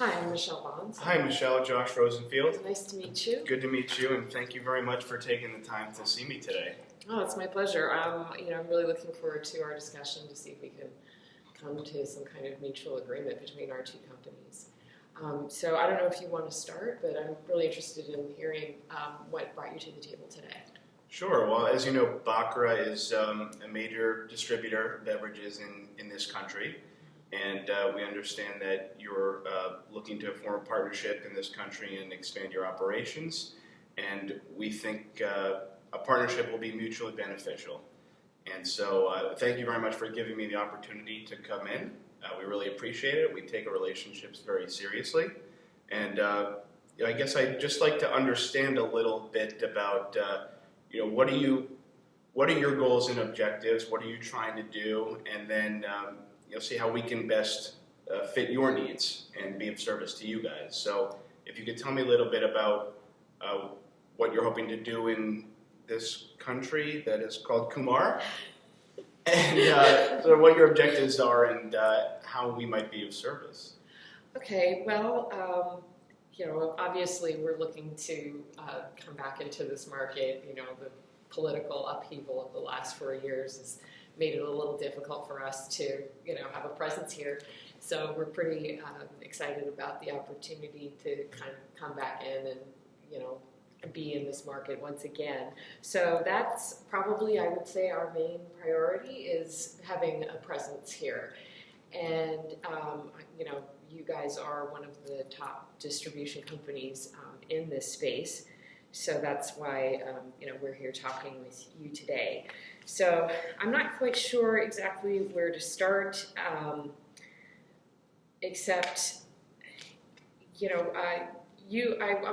Hi, I'm Michelle Bonds. Hi, Michelle. Josh Rosenfield. Nice to meet you. Good to meet you, and thank you very much for taking the time to see me today. Oh, it's my pleasure. I'm really looking forward to our discussion to see if we can come to some kind of mutual agreement between our two companies. So I don't know if you want to start, but I'm really interested in hearing what brought you to the table today. Sure. Well, as you know, Bakra is a major distributor of beverages in this country, and we understand that you're looking to form a partnership in this country and expand your operations, and we think a partnership will be mutually beneficial. And so thank you very much for giving me the opportunity to come in. We really appreciate it. We take our relationships very seriously. And I guess I'd just like to understand a little bit about, what are your goals and objectives? What are you trying to do? And then, see how we can best fit your needs and be of service to you guys. So if you could tell me a little bit about what you're hoping to do in this country that is called Kumar, and sort of what your objectives are and how we might be of service. Okay, well, obviously we're looking to come back into this market. The political upheaval of the last 4 years has made it a little difficult for us to, have a presence here. So we're pretty excited about the opportunity to kind of come back in and, be in this market once again. So that's probably, I would say, our main priority is having a presence here. And, you guys are one of the top distribution companies in this space. So that's why, we're here talking with you today. So I'm not quite sure exactly where to start, except, I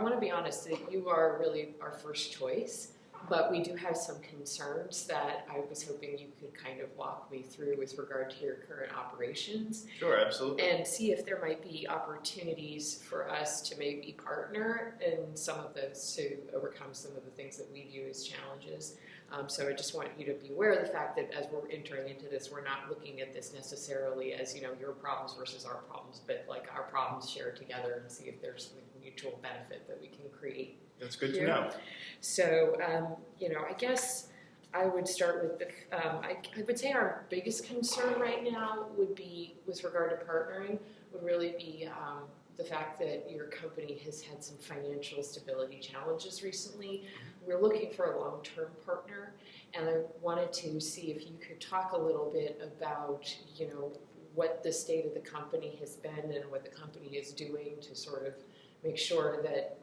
want to be honest that you are really our first choice, but we do have some concerns that I was hoping you could kind of walk me through with regard to your current operations. Sure, absolutely. And see if there might be opportunities for us to maybe partner in some of those to overcome some of the things that we view as challenges. So I just want you to be aware of the fact that as we're entering into this, we're not looking at this necessarily as, your problems versus our problems, but like our problems shared together and see if there's some mutual benefit that we can create. That's good to know. So, I guess I would start with I would say our biggest concern right now would be, with regard to partnering, would really be the fact that your company has had some financial stability challenges recently. We're looking for a long-term partner, and I wanted to see if you could talk a little bit about, what the state of the company has been and what the company is doing to sort of make sure that,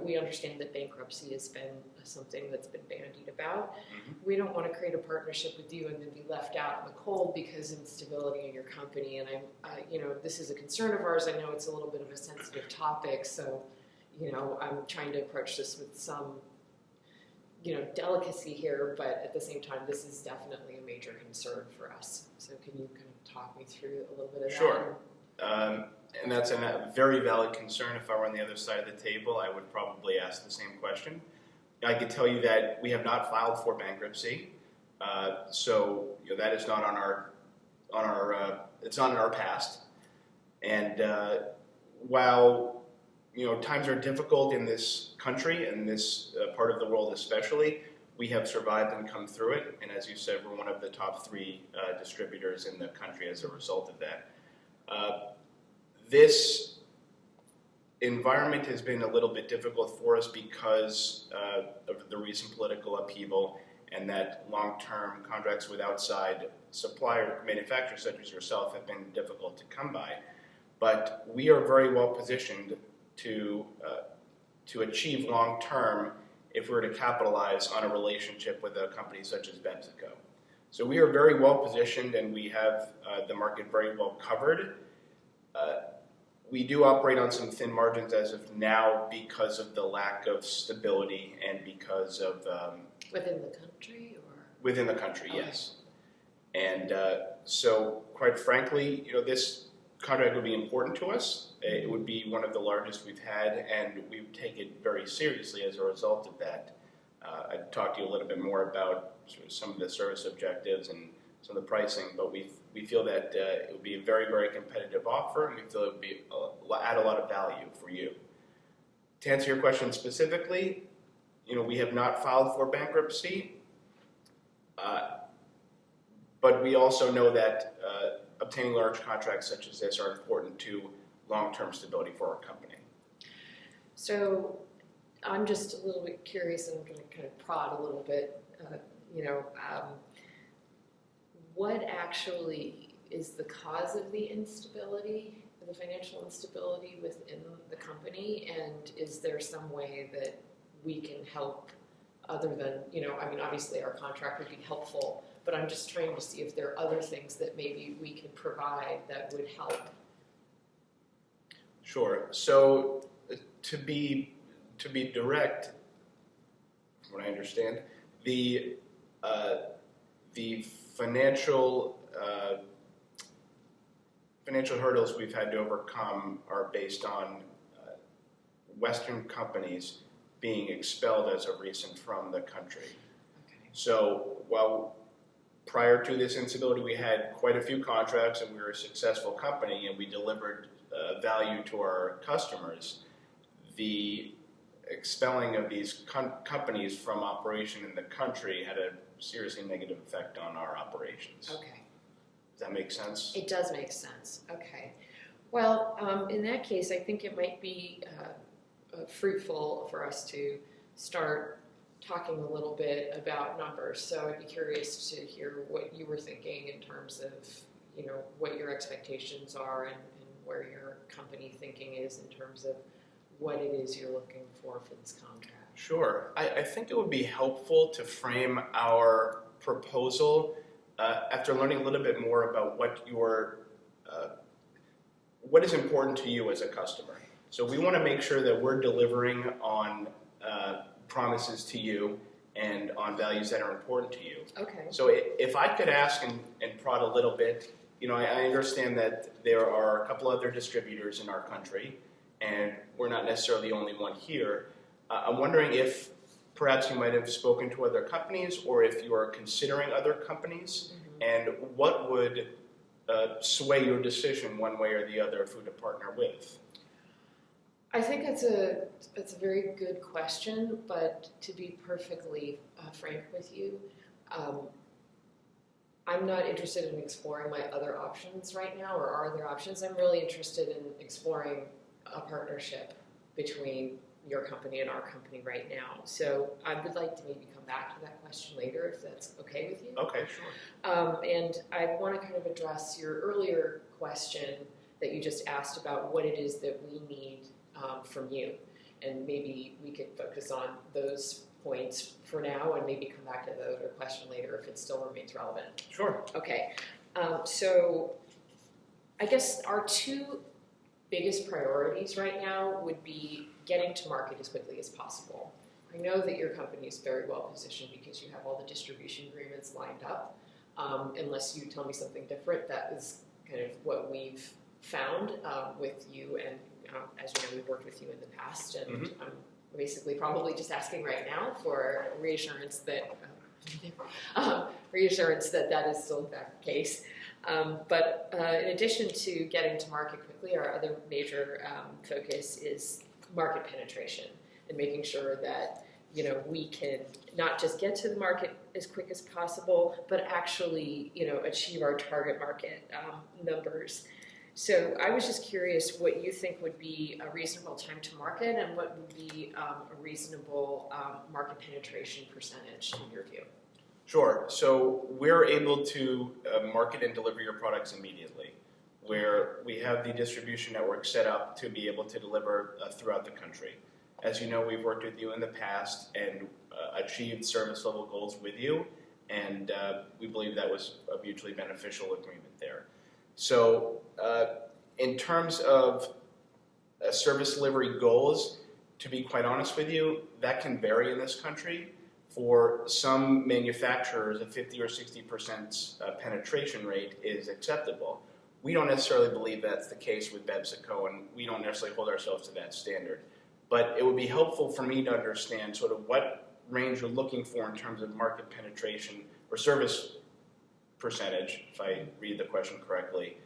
we understand that bankruptcy has been something that's been bandied about. Mm-hmm. We don't want to create a partnership with you and then be left out in the cold because of instability in your company. And this is a concern of ours. I know it's a little bit of a sensitive topic, so, I'm trying to approach this with some, delicacy here, but at the same time, this is definitely a major concern for us. So can you kind of talk me through a little bit of that? Sure. And that's a very valid concern. If I were on the other side of the table, I would probably ask the same question. I can tell you that we have not filed for bankruptcy, so that is not it's not in our past. And while times are difficult in this country and this part of the world especially, we have survived and come through it. And as you said, we're one of the top 3 distributors in the country as a result of that. This environment has been a little bit difficult for us because of the recent political upheaval, and that long-term contracts with outside supplier manufacturers such as yourself have been difficult to come by. But we are very well positioned to achieve long-term if we were to capitalize on a relationship with a company such as PepsiCo. So we are very well positioned, and we have the market very well covered. We do operate on some thin margins as of now because of the lack of stability and because of... within the country? Or within the country, okay. Yes. And so, quite frankly, this contract would be important to us. It would be one of the largest we've had, and we would take it very seriously as a result of that. I'd talk to you a little bit more about sort of some of the service objectives and some of the pricing, but we we feel that it would be a very, very competitive offer, and we feel it would be add a lot of value for you. To answer your question specifically, we have not filed for bankruptcy, but we also know that obtaining large contracts such as this are important to long-term stability for our company. So I'm just a little bit curious, and I'm going to kind of prod a little bit. What actually is the cause of the instability, the financial instability within the company, and is there some way that we can help other than, obviously our contract would be helpful, but I'm just trying to see if there are other things that maybe we can provide that would help. Sure. So to be direct, from what I understand, the financial hurdles we've had to overcome are based on Western companies being expelled as of recent from the country. Okay. So while prior to this instability we had quite a few contracts and we were a successful company and we delivered value to our customers, the expelling of these companies from operation in the country had a seriously negative effect on our operations. Okay. Does that make sense? It does make sense. Okay. Well, in that case, I think it might be fruitful for us to start talking a little bit about numbers. So I'd be curious to hear what you were thinking in terms of, what your expectations are and where your company thinking is in terms of what it is you're looking for this contract. Sure. I think it would be helpful to frame our proposal after learning a little bit more about what is important to you as a customer. So we want to make sure that we're delivering on promises to you and on values that are important to you. Okay. So if I could ask and prod a little bit, I understand that there are a couple other distributors in our country, and we're not necessarily the only one here. I'm wondering if perhaps you might have spoken to other companies or if you are considering other companies, and what would sway your decision one way or the other of who to partner with? I think that's a very good question, but to be perfectly frank with you, I'm not interested in exploring my other options right now, or our other options. I'm really interested in exploring a partnership between your company and our company right now. So I would like to maybe come back to that question later, if that's okay with you. Okay, sure. And I want to kind of address your earlier question that you just asked about what it is that we need from you. And maybe we could focus on those points for now and maybe come back to the other question later if it still remains relevant. Sure. Okay. So I guess our two biggest priorities right now would be getting to market as quickly as possible. I know that your company is very well positioned because you have all the distribution agreements lined up. Unless you tell me something different, that is kind of what we've found with you, and as you know, we've worked with you in the past, and I'm basically probably just asking right now for reassurance that that is still in fact the case. But in addition to getting to market quickly, our other major focus is market penetration and making sure that we can not just get to the market as quick as possible, but actually achieve our target market numbers. So I was just curious what you think would be a reasonable time to market and what would be a reasonable market penetration percentage in your view. Sure. So we're able to market and deliver your products immediately, where we have the distribution network set up to be able to deliver throughout the country. As you know, we've worked with you in the past and achieved service level goals with you, and we believe that was a mutually beneficial agreement there. So in terms of service delivery goals, to be quite honest with you, that can vary in this country. For some manufacturers, a 50 or 60% penetration rate is acceptable. We don't necessarily believe that's the case with PepsiCo, and we don't necessarily hold ourselves to that standard. But it would be helpful for me to understand sort of what range you're looking for in terms of market penetration or service percentage, if I read the question correctly,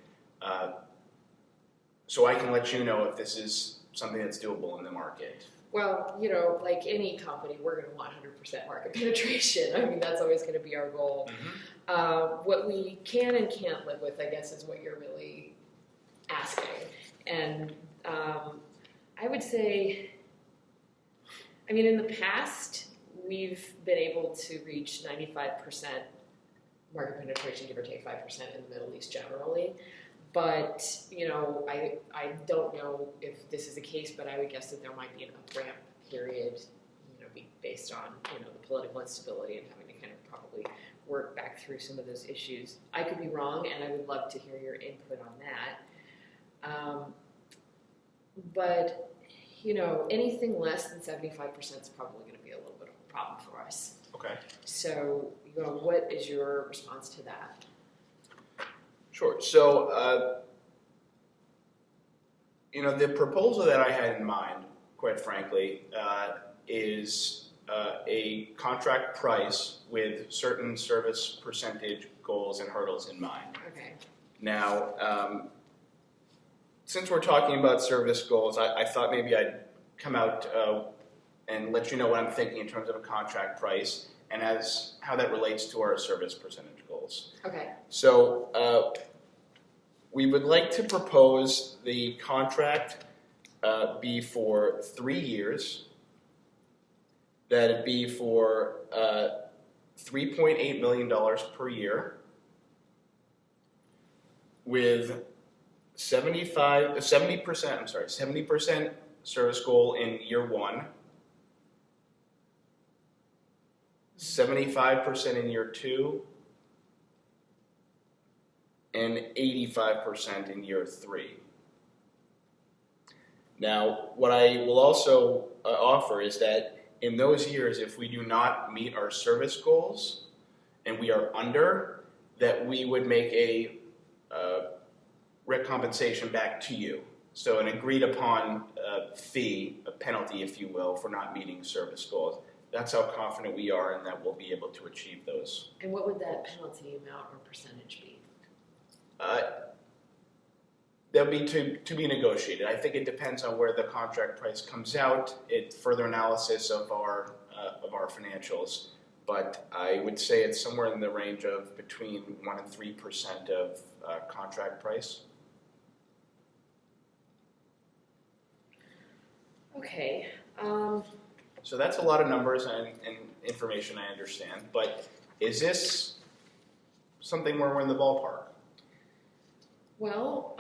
so I can let you know if this is something that's doable in the market. Well, like any company, we're going to want 100% market penetration. I mean, that's always going to be our goal. What we can and can't live with, I guess, is what you're really asking. And I would say, I mean, in the past, we've been able to reach 95% market penetration, give or take 5% in the Middle East generally. But, I don't know if this is the case, but I would guess that there might be an up-ramp period, based on, the political instability and having to kind of probably work back through some of those issues. I could be wrong, and I would love to hear your input on that. But, anything less than 75% is probably going to be a little bit of a problem for us. Okay. So, what is your response to that? Sure. So, the proposal that I had in mind, quite frankly, is a contract price with certain service percentage goals and hurdles in mind. Okay. Now, since we're talking about service goals, I thought maybe I'd come out and let you know what I'm thinking in terms of a contract price and how that relates to our service percentage goals. Okay. So we would like to propose the contract be for 3 years. That'd be for $3.8 million per year with 70% service goal in year 1, 75% in year 2, and 85% in year 3. Now, what I will also offer is that in those years, if we do not meet our service goals and we are under, that we would make a recompensation back to you. So an agreed upon fee, a penalty, if you will, for not meeting service goals. That's how confident we are and that we'll be able to achieve those. And what would that penalty amount or percentage be? That'll be to be negotiated. I think it depends on where the contract price comes out. It's further analysis of our financials, but I would say it's somewhere in the range of between 1% and 3% of contract price. Okay. So that's a lot of numbers and information, I understand, but is this something where we're in the ballpark? Well,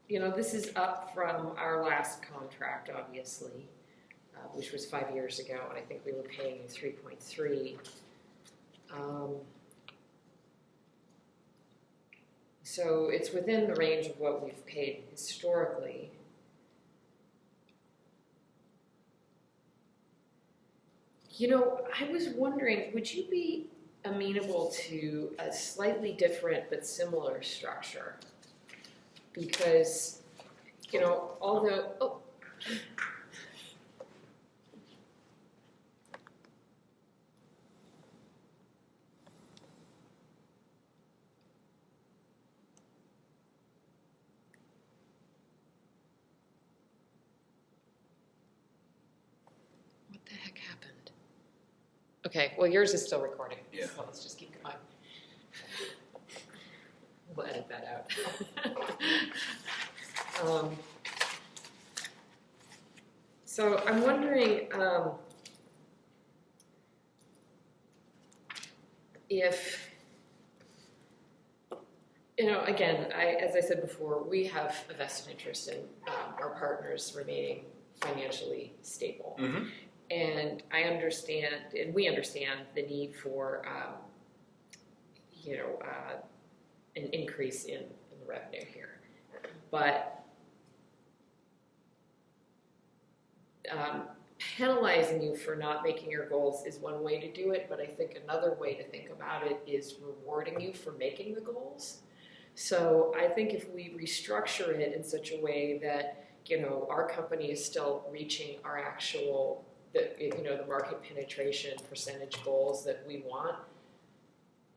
this is up from our last contract, obviously, which was 5 years ago, and I think we were paying 3.3. So it's within the range of what we've paid historically. I was wondering, would you be amenable to a slightly different but similar structure? Because, although... What the heck happened? Okay, well, yours is still recording, yeah. So let's just keep going. We'll edit that out. So I'm wondering if, again, as I said before, we have a vested interest in our partners remaining financially stable. Mm-hmm. And I understand, and we understand the need for, an increase in the revenue here. But penalizing you for not making your goals is one way to do it, but I think another way to think about it is rewarding you for making the goals. So I think if we restructure it in such a way that, our company is still reaching our actual the market penetration percentage goals that we want,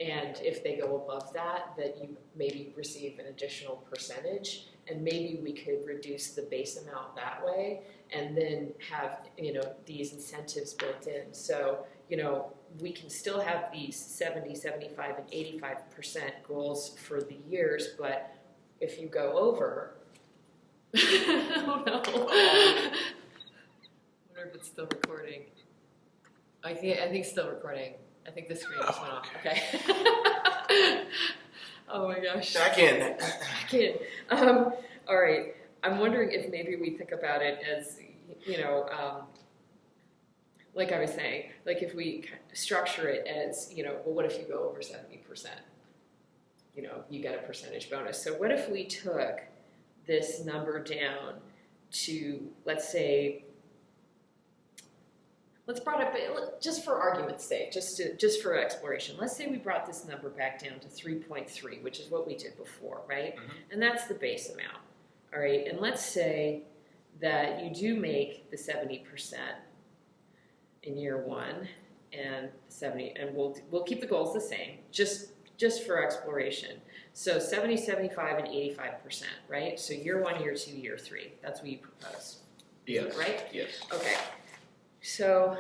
And if they go above that, that you maybe receive an additional percentage, and maybe we could reduce the base amount that way, and then have, these incentives built in. So, we can still have these 70, 75, and 85% goals for the years, but if you go over, oh no. I wonder if it's still recording. I think it's still recording. I think the screen just went off. Okay. Oh my gosh. Back in. All right. I'm wondering if maybe we think about it as, like I was saying, like if we structure it as, well, what if you go over 70%? You get a percentage bonus. So what if we took this number down to, let's say, let's brought up, just for argument's sake, just for exploration, let's say we brought this number back down to 3.3, which is what we did before, right? Mm-hmm. And that's the base amount, all right? And let's say that you do make the 70% in year one, and 70, and we'll keep the goals the same, just for exploration. So 70, 75, and 85%, right? So year one, year two, year three. That's what you propose. Yes. Right? Yes. Okay. So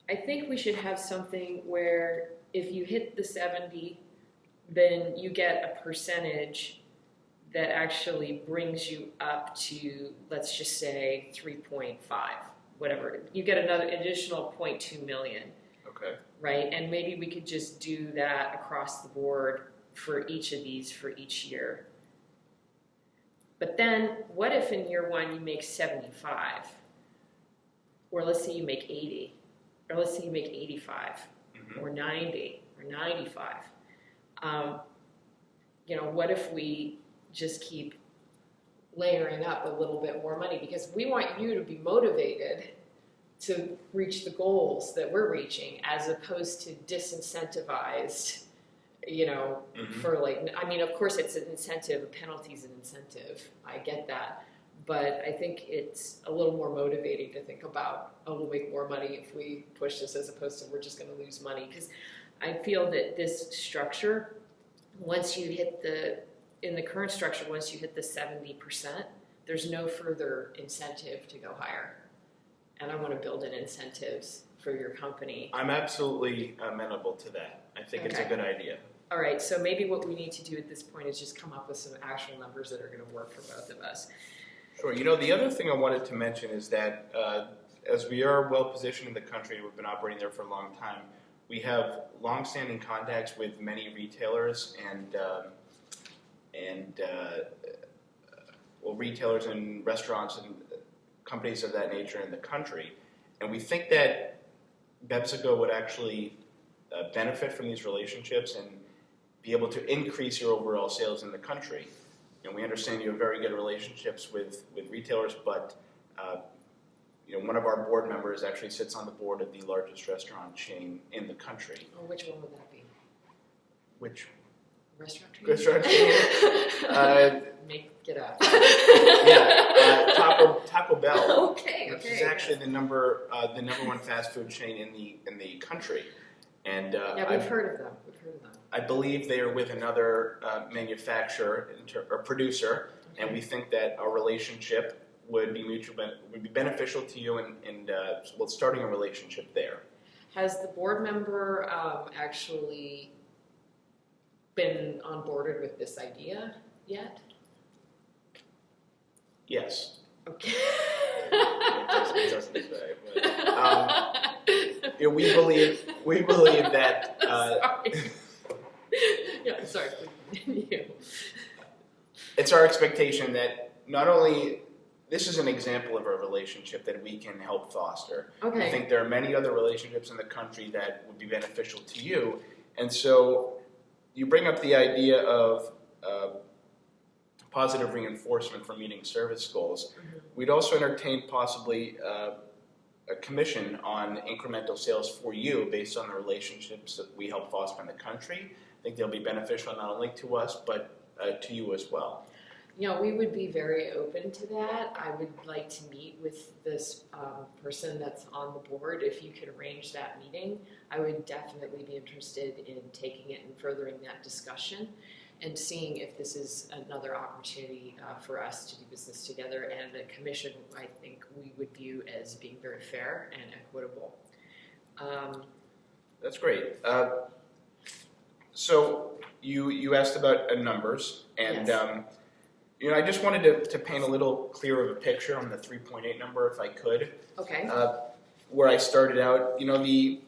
I think we should have something where if you hit the 70, then you get a percentage that actually brings you up to, let's just say, 3.5, whatever. You get another additional 0.2 million. Okay. Right? And maybe we could just do that across the board for each of these for each year. But then, what if in year one you make 75? Or let's say you make 80, or let's say you make 85, mm-hmm. or 90, or 95. What if we just keep layering up a little bit more money? Because we want you to be motivated to reach the goals that we're reaching, as opposed to disincentivized, mm-hmm. for of course it's an incentive, a penalty is an incentive. I get that. But I think it's a little more motivating to think about, we'll make more money if we push this, as opposed to we're just going to lose money. Because I feel that this structure, once you hit in the current structure, once you hit the 70%, there's no further incentive to go higher. And I want to build in incentives for your company. I'm absolutely amenable to that. I think It's a good idea. All right, so maybe what we need to do at this point is just come up with some actual numbers that are going to work for both of us. Sure. The other thing I wanted to mention is that as we are well positioned in the country, we've been operating there for a long time, we have long-standing contacts with many retailers and retailers and restaurants and companies of that nature in the country. And we think that PepsiCo would actually benefit from these relationships and be able to increase your overall sales in the country. And we understand you have very good relationships with retailers, but one of our board members actually sits on the board of the largest restaurant chain in the country. Oh, which one would that be? Which? Restaurant chain? Restaurant chain. Make it up. Taco Bell. Okay. Which is actually the number one fast food chain in the country. And we've heard of them. I believe they are with another manufacturer or producer, okay. And we think that our relationship would be beneficial to you, and starting a relationship there. Has the board member actually been onboarded with this idea yet? Yes. Okay. It doesn't say, but, we believe that. Sorry. Yeah, sorry. It's our expectation that not only this is an example of a relationship that we can help foster. Okay. I think there are many other relationships in the country that would be beneficial to you, and so you bring up the idea of positive reinforcement for meeting service goals. Mm-hmm. We'd also entertain possibly a commission on incremental sales for you based on the relationships that we help foster in the country. I think they'll be beneficial not only to us, but to you as well. We would be very open to that. I would like to meet with this person that's on the board. If you could arrange that meeting, I would definitely be interested in taking it and furthering that discussion and seeing if this is another opportunity for us to do business together. And the commission, I think we would view as being very fair and equitable. That's great. So you asked about numbers, and Yes. I just wanted to paint a little clearer of a picture on the 3.8 number, if I could. Okay. Where I started out, the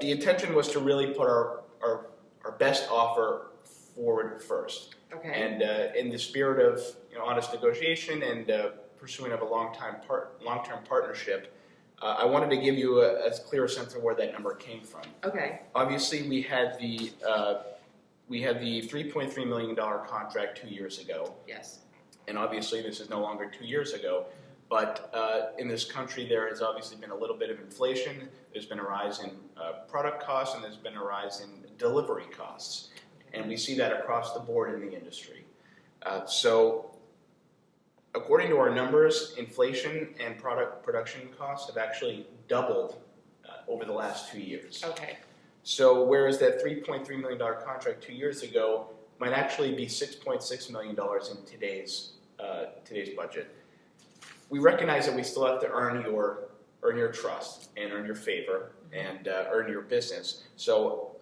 intention was to really put our best offer forward first. Okay. And in the spirit of honest negotiation and pursuing of a long-term partnership, I wanted to give you a clear sense of where that number came from. Okay. Obviously, we had the $3.3 million contract 2 years ago. Yes. And obviously this is no longer 2 years ago, but in this country there has obviously been a little bit of inflation, there's been a rise in product costs, and there's been a rise in delivery costs. And we see that across the board in the industry. So according to our numbers, inflation and product production costs have actually doubled over the last 2 years. Okay. So whereas that $3.3 million contract 2 years ago might actually be $6.6 million in today's budget, we recognize that we still have to earn your trust and earn your favor and earn your business. So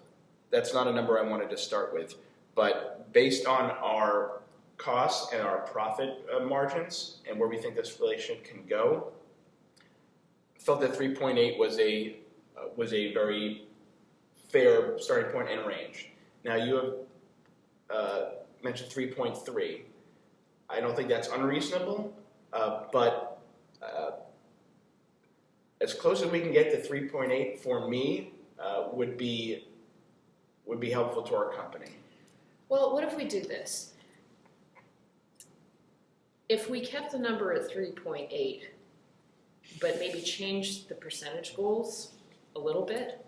that's not a number I wanted to start with. But based on our costs and our profit margins and where we think this relationship can go, I felt that 3.8 was a very fair starting point and range. Now you have mentioned 3.3. I don't think that's unreasonable, but as close as we can get to 3.8 for me would be helpful to our company. Well, what if we did this? If we kept the number at 3.8, but maybe changed the percentage goals a little bit,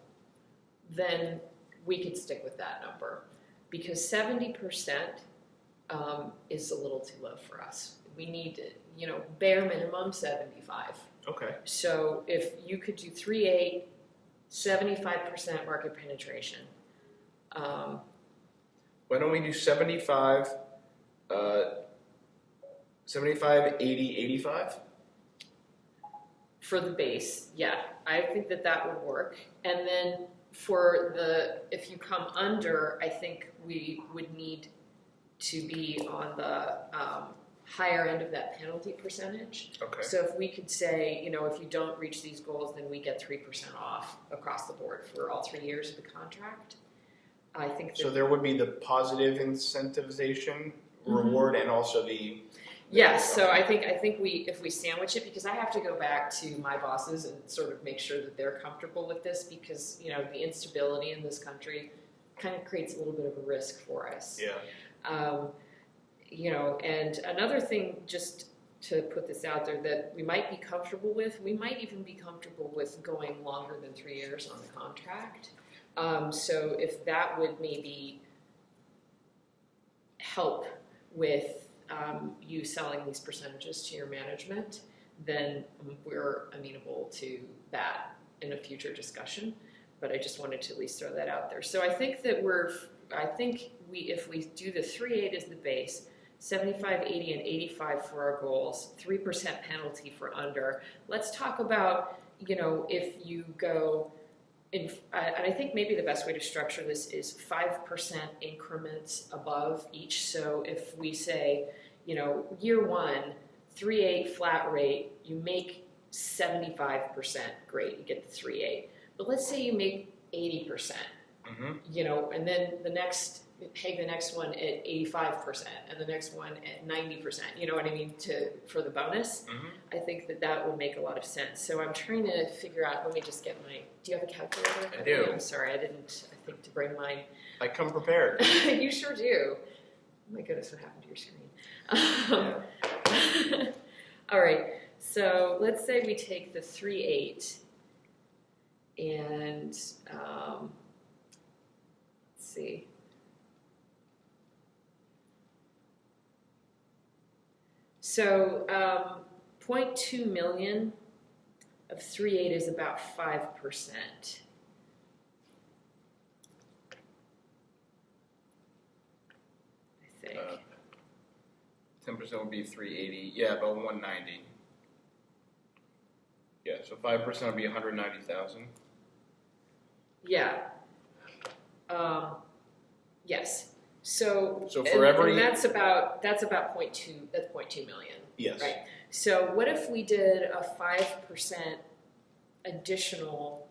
then we could stick with that number, because 70% is a little too low for us. We need, bare minimum 75. Okay. So if you could do 3.8, 75% market penetration. Why don't we do 75, 75, 80, 85? For the base, yeah. I think that would work. And then if you come under, I think we would need to be on the higher end of that penalty percentage. Okay. So if we could say, if you don't reach these goals, then we get 3% off across the board for all 3 years of the contract. I think so there would be the positive incentivization reward and also the yes. So I think if we sandwich it, because I have to go back to my bosses and sort of make sure that they're comfortable with this, because the instability in this country kind of creates a little bit of a risk for us. Yeah. And another thing, just to put this out there, that we might be comfortable with, we might even be comfortable with going longer than 3 years on the contract. So if that would maybe help with you selling these percentages to your management, then we're amenable to that in a future discussion. But I just wanted to at least throw that out there. So I think that if we do the 3.8 as the base, 75, 80, and 85 for our goals, 3% penalty for under. Let's talk about, if you go, and I think maybe the best way to structure this is 5% increments above each. So if we say, year one, 3.8 flat rate, you make 75%, great, you get the 3.8. But let's say you make 80%, and then peg the next one at 85%, and the next one at 90%, you know what I mean, for the bonus. I think that would make a lot of sense. So I'm trying to figure out, let me just get do you have a calculator? I do. I'm sorry, I think to bring mine. I come prepared. You sure do. Oh my goodness, what happened to your screen? All right, so let's say we take the 3.8 and let's see. So 0.2 million of 3.8 is about 5%. I think. 10% would be 380. Yeah, about 190. Yeah, so 5% would be 190,000. Yeah. Yes. So for every, and that's about 0.2. That's 0.2 million. Yes. Right. So what if we did a 5% additional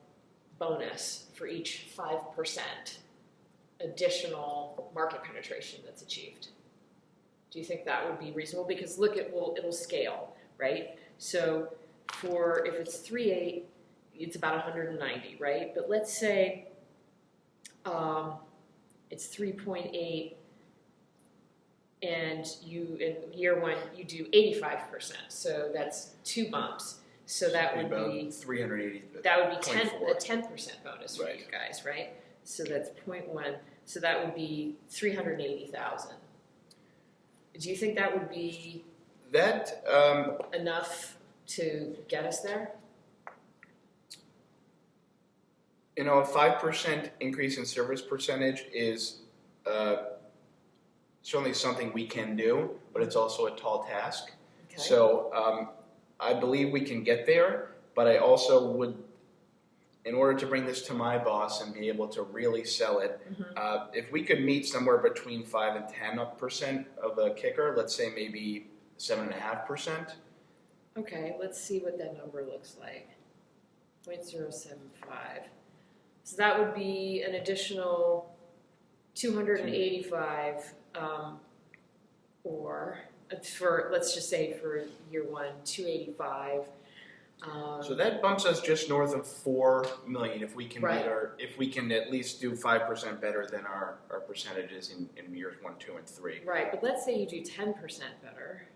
bonus for each 5% additional market penetration that's achieved? Do you think that would be reasonable? Because look, it'll scale, right? So if it's 3.8, it's about 190, right? But let's say it's 3.8, and in year one you do 85%. So that's 2 bumps. So that would be 380. That would be a 10% bonus for right. you guys, right? So that's 0.1. So that would be 380,000. Do you think that would be enough to get us there? A 5% increase in service percentage is certainly something we can do, but it's also a tall task. Okay. So I believe we can get there, but I also would, in order to bring this to my boss and be able to really sell it, if we could meet somewhere between 5 and 10% of a kicker, let's say maybe 7.5%. Okay, let's see what that number looks like. 0.075. So that would be an additional 285, or let's just say for year one, 285. So that bumps us just north of 4 million if we can right. if we can at least do 5% better than our percentages in years 1, 2, and 3. Right, but let's say you do 10% better,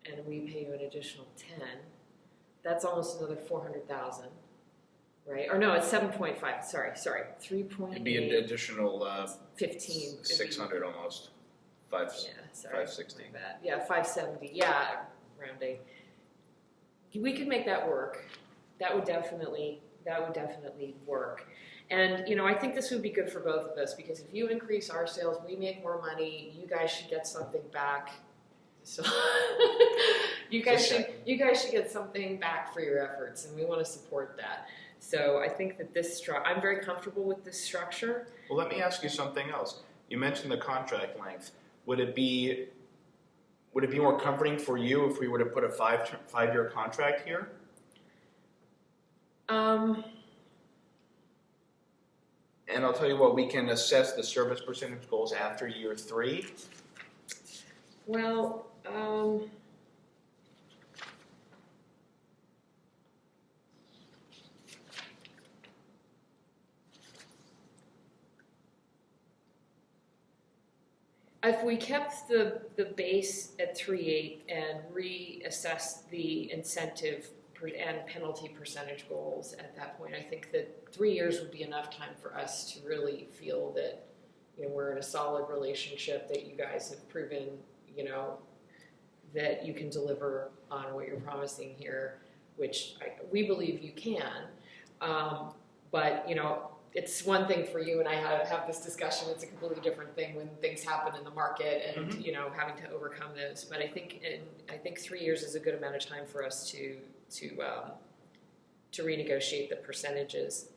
and we pay you an additional 10. That's almost another 400,000, right? Or no, it's 7.5. Sorry, 3.8. It'd be an additional 15. 600 almost. 560. Like that. Yeah, 570. Yeah, rounding. We could make that work. That would definitely work. And I think this would be good for both of us, because if you increase our sales, we make more money. You guys should get something back. So you guys should get something back for your efforts, and we want to support that. So I think that I'm very comfortable with this structure. Well, let me ask you something else. You mentioned the contract length. Would it be more comforting for you if we were to put a 5-year contract here? And I'll tell you what, we can assess the service percentage goals after year 3. Well, if we kept the base at 3.8 and reassessed the incentive and penalty percentage goals at that point, I think that 3 years would be enough time for us to really feel that we're in a solid relationship, that you guys have proven that you can deliver on what you're promising here, which we believe you can. But it's one thing for you and I have this discussion. It's a completely different thing when things happen in the market and having to overcome those. But I think 3 years is a good amount of time for us to renegotiate the percentages.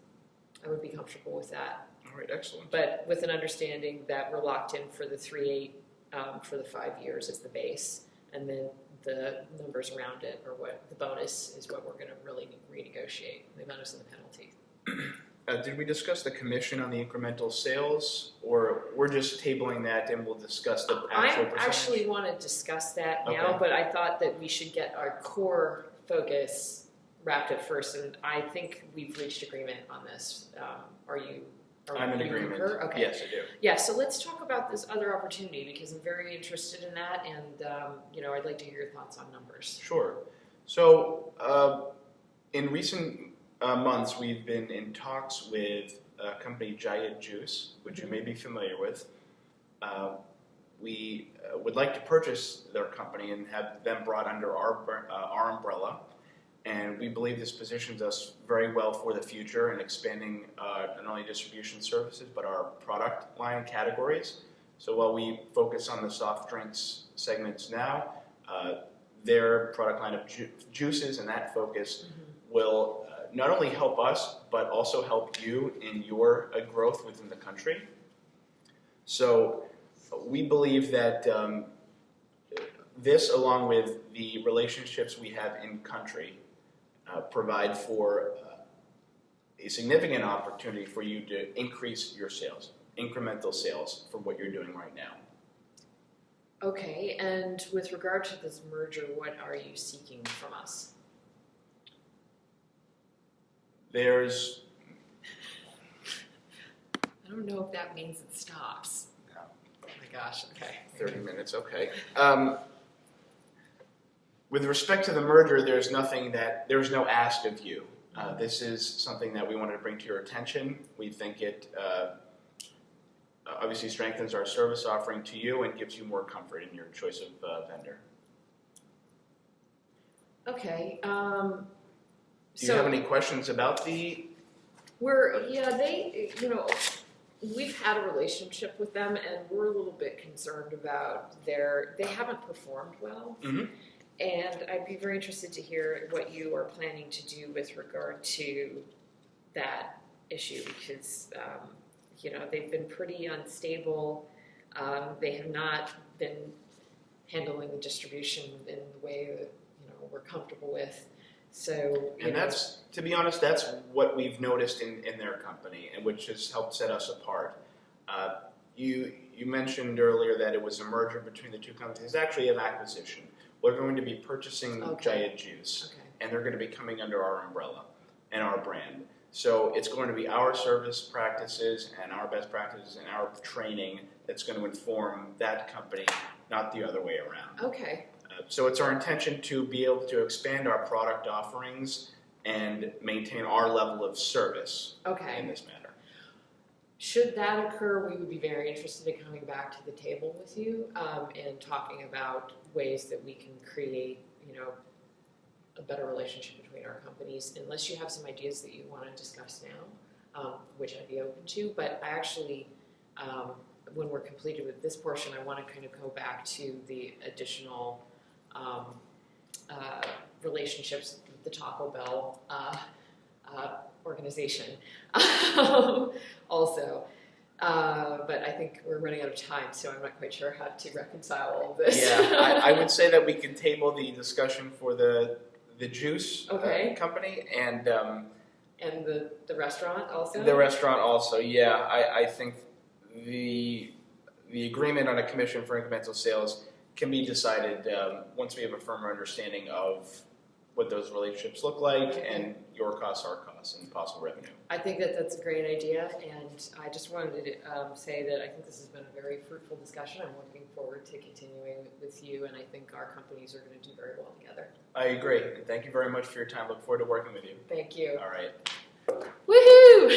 I would be comfortable with that. All right, excellent. But with an understanding that we're locked in for the 3.8 for the 5 years as the base, and then the numbers around it, or what the bonus is, what we're going to really renegotiate, the bonus and the penalty. Did we discuss the commission on the incremental sales, or we're just tabling that and we'll discuss the actual percentage? I actually want to discuss that now, Okay. But I thought that we should get our core focus wrapped up first, and I think we've reached agreement on this. I'm in agreement. Concur? Okay. Yes, I do. Yeah, so let's talk about this other opportunity, because I'm very interested in that, and I'd like to hear your thoughts on numbers. Sure. So in recent months, we've been in talks with a company, Giant Juice, which you may be familiar with. we would like to purchase their company and have them brought under our umbrella. And we believe this positions us very well for the future in expanding not only distribution services, but our product line categories. So while we focus on the soft drinks segments now, their product line of juices and that focus will not only help us, but also help you in your growth within the country. So we believe that this, along with the relationships we have in country, provide for a significant opportunity for you to increase your sales, incremental sales for what you're doing right now. Okay, and with regard to this merger, what are you seeking from us? There's... I don't know if that means it stops. No. Oh my gosh, okay. 30 minutes, okay. With respect to the merger, there's no ask of you. This is something that we wanted to bring to your attention. We think it obviously strengthens our service offering to you and gives you more comfort in your choice of vendor. Okay. Do you have any questions about the... We've had a relationship with them, and we're a little bit concerned about they haven't performed well. Mm-hmm. And I'd be very interested to hear what you are planning to do with regard to that issue, because they've been pretty unstable. They have not been handling the distribution in the way that we're comfortable with. So, that's, to be honest, that's what we've noticed in their company, and which has helped set us apart. You mentioned earlier that it was a merger between the two companies. It's actually an acquisition. We're going to be purchasing Giant Juice, and they're going to be coming under our umbrella and our brand. So it's going to be our service practices and our best practices and our training that's going to inform that company, not the other way around. Okay. So it's our intention to be able to expand our product offerings and maintain our level of service in this matter. Should that occur, we would be very interested in coming back to the table with you and talking about ways that we can create, a better relationship between our companies, unless you have some ideas that you want to discuss now, which I'd be open to. But I actually, when we're completed with this portion, I want to kind of go back to the additional relationships with the Taco Bell organization also. But I think we're running out of time, so I'm not quite sure how to reconcile all of this. Yeah, I would say that we can table the discussion for the juice company and the restaurant also? The restaurant also, yeah. I think the agreement on a commission for incremental sales can be decided once we have a firmer understanding of what those relationships look like and your costs, our costs, and possible revenue. I think that's a great idea, and I just wanted to say that I think this has been a very fruitful discussion. I'm looking forward to continuing with you, and I think our companies are going to do very well together. I agree, and thank you very much for your time. Look forward to working with you. Thank you. All right. Woohoo!